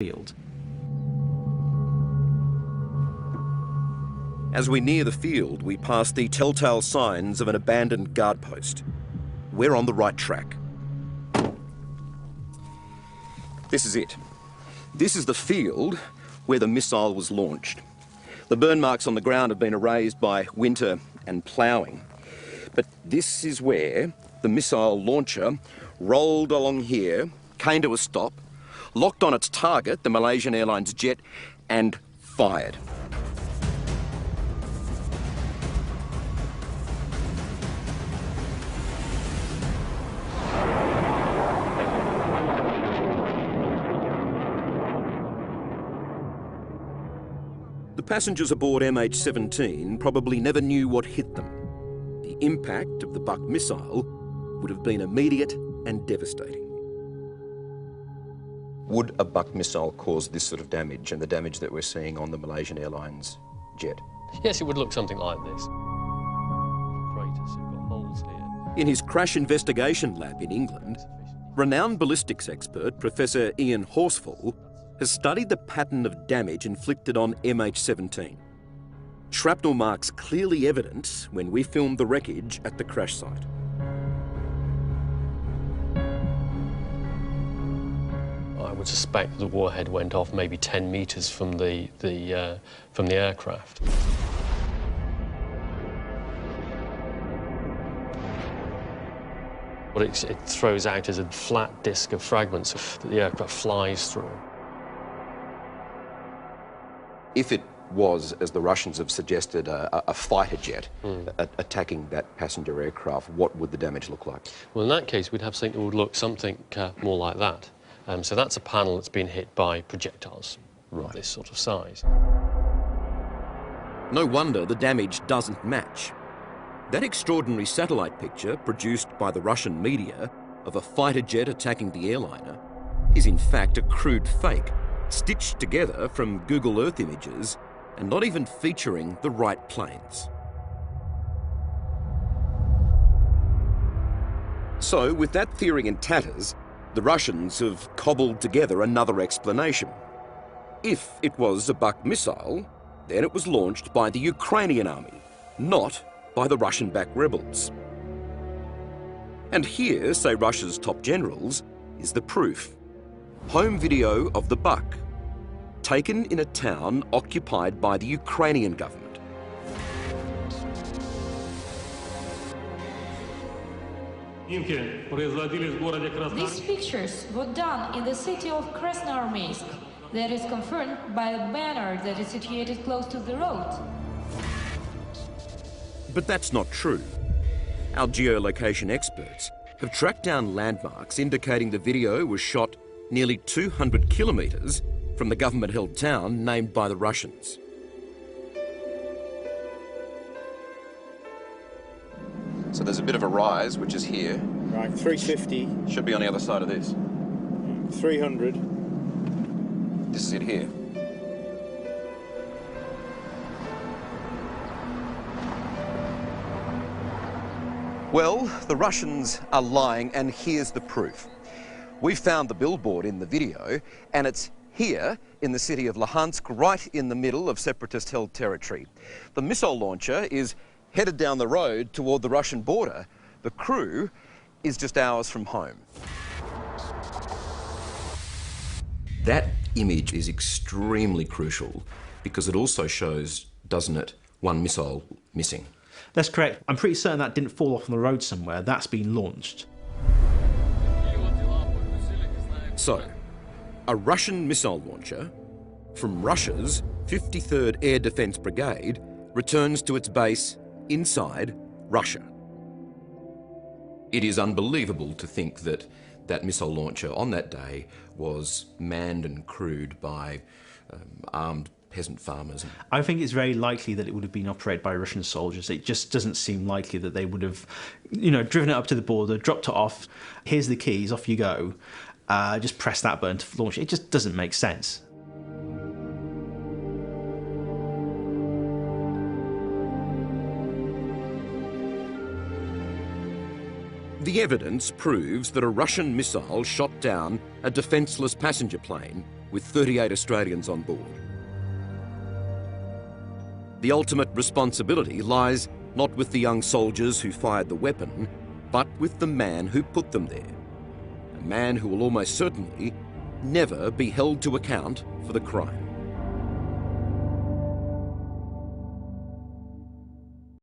field. As we near the field, we pass the telltale signs of an abandoned guard post. We're on the right track. This is it. This is the field where the missile was launched. The burn marks on the ground have been erased by winter and ploughing. But this is where the missile launcher rolled along here, came to a stop, locked on its target, the Malaysian Airlines jet, and fired. The passengers aboard MH17 probably never knew what hit them. The impact of the Buck missile would have been immediate and devastating. Would a Buck missile cause this sort of damage and the damage that we're seeing on the Malaysian Airlines jet? Yes, it would look something like this. Craters, you've got holes here. In his crash investigation lab in England, renowned ballistics expert Professor Ian Horsfall has studied the pattern of damage inflicted on MH17. Shrapnel marks clearly evident when we filmed the wreckage at the crash site. I would suspect the warhead went off maybe 10 metres from the aircraft. What it throws out is a flat disc of fragments that the aircraft flies through. If it was, as the Russians have suggested, a fighter jet attacking that passenger aircraft, what would the damage look like? Well, in that case, we'd have something that would look something more like that. So that's a panel that's been hit by projectiles of this sort of size. No wonder the damage doesn't match. That extraordinary satellite picture produced by the Russian media of a fighter jet attacking the airliner is in fact a crude fake, stitched together from Google Earth images and not even featuring the right planes. So, with that theory in tatters, the Russians have cobbled together another explanation. If it was a Buck missile, then it was launched by the Ukrainian army, not by the Russian-backed rebels. And here, say Russia's top generals, is the proof. Home video of the Buck, taken in a town occupied by the Ukrainian government. These pictures were done in the city of Krasnoarmeysk. That is confirmed by a banner that is situated close to the road. But that's not true. Our geolocation experts have tracked down landmarks indicating the video was shot nearly 200 kilometres from the government-held town named by the Russians. So there's a bit of a rise, which is here. Right, 350. Should be on the other side of this. 300. This is it here. Well, the Russians are lying, and here's the proof. We found the billboard in the video, and it's here in the city of Luhansk, right in the middle of separatist-held territory. The missile launcher is headed down the road toward the Russian border. The crew is just hours from home. That image is extremely crucial because it also shows, doesn't it, one missile missing. That's correct. I'm pretty certain that didn't fall off on the road somewhere. That's been launched. So, a Russian missile launcher from Russia's 53rd Air Defence Brigade returns to its base inside Russia. It is unbelievable to think that that missile launcher on that day was manned and crewed by armed peasant farmers. I think it's very likely that it would have been operated by Russian soldiers. It just doesn't seem likely that they would have, driven it up to the border, dropped it off. Here's the keys, off you go. Just press that button to launch it. It just doesn't make sense. The evidence proves that a Russian missile shot down a defenceless passenger plane with 38 Australians on board. The ultimate responsibility lies not with the young soldiers who fired the weapon, but with the man who put them there. A man who will almost certainly never be held to account for the crime.